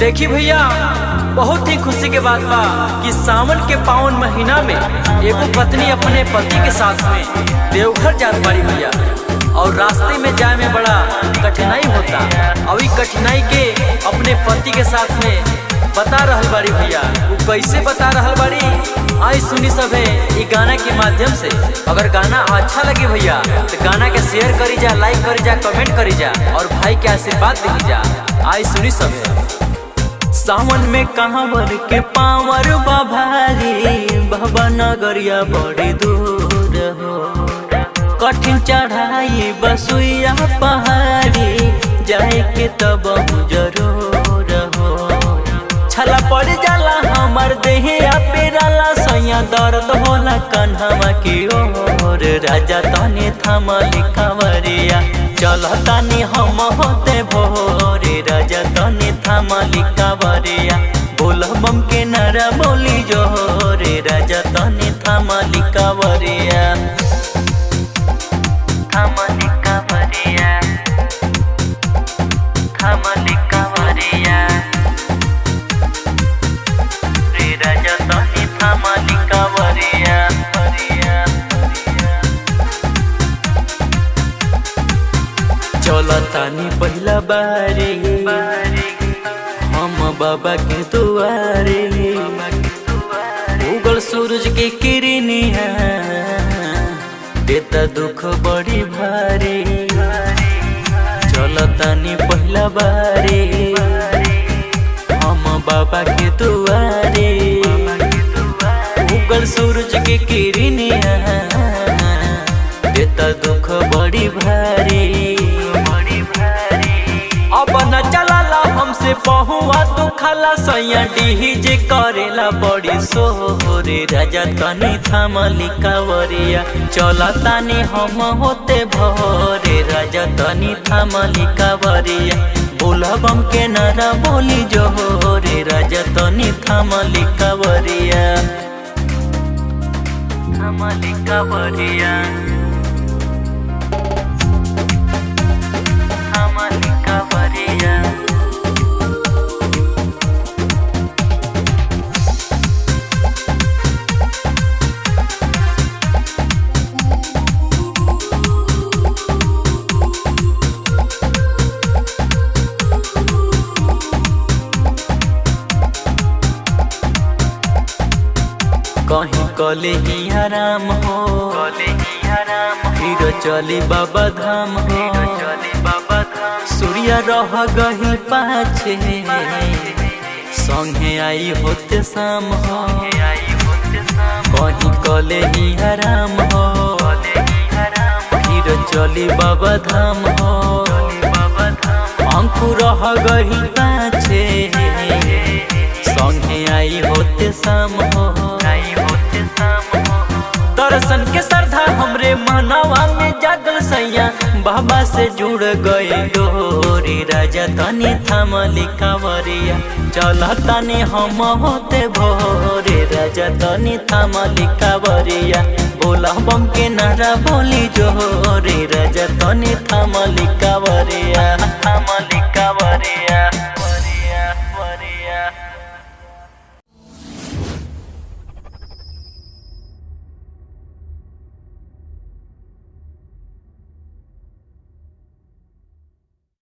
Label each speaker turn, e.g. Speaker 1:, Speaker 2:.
Speaker 1: देखी भैया, बहुत ही खुशी के बात बा कि सावन के पावन महीना में एगो पत्नी अपने पति के साथ में देवघर जात बाड़ी भैया। और रास्ते में जाए में बड़ा कठिनाई होता। और ई कठिनाई के अपने पति के साथ में बता रहल बाड़ी भैया। वो कैसे बता रहल बाड़ी, आई सुनी सब है ये गाना के माध्यम से। अगर गाना अच्छा लगे भैया तो गाना के शेयर करी जा, लाइक करी जा, कमेंट करी जा और भाई के आशीर्वाद दी जा। आई सुनी सब है। सावन में कांवर के पावर भारी, बाबा नगरिया बड़ी दूर हो। कठिन चढ़ाई बसुइया पहाड़ी, जाए के तब जरूर हो। छला पड़ जाला हमार देहिया पेराला, सैया दर्द होला कन्हवा की ओर। राजा तने थमली कंवरिया, चलतानी हम होते भोरे। राजा तने थमली कंवरिया, बोल बम के नारा बोली जोरे। राजा तने थमली कंवरिया, थमली कंवरिया, थमली कंवरिया। रे राजा तने थमली कंवरिया। चलतानी पहला बारी हम बाबा के दुआरे। उगल सूरज के किरनिया, देता दुख बड़ी भारी। चलतानी पहला बारी हम बाबा के दुआरे। उगल सूरज के किरनिया, देता दुख बड़ी भारी। अब न चलाला हमसे पहुआ तू खाला, सैया डीजे करेला बड़ी सोरे। राजा तनी थमली कंवरिया, चलतानी हम होते भोरे। राजा तनी थमली कंवरिया, बोला बम के नारा बोली जोरे। राजा तनी थमली कंवरिया, थमली कंवरिया, थमली कंवरिया। कहीं कले ही आराम हो, फिर चली बाबा धाम हो। सूर्य रह गही पाछे, संगे आई होते शाम हो। कहीं कले ही आराम हो, फिर चली बाबा धाम हो। अंकुर रह गही पाछे, संगे आई होते शाम हो। दर्शन के श्रद्धा हमरे मनवा में जागल, सैया बाबा से जुड़ गई डोरी। राजा तनी थमली कंवरिया, चलतानी हम होते भोरे। राजा तनी थमली कंवरिया, बोला बम के नारा बोली जोरे। राजा तनी थमली कंवरिया।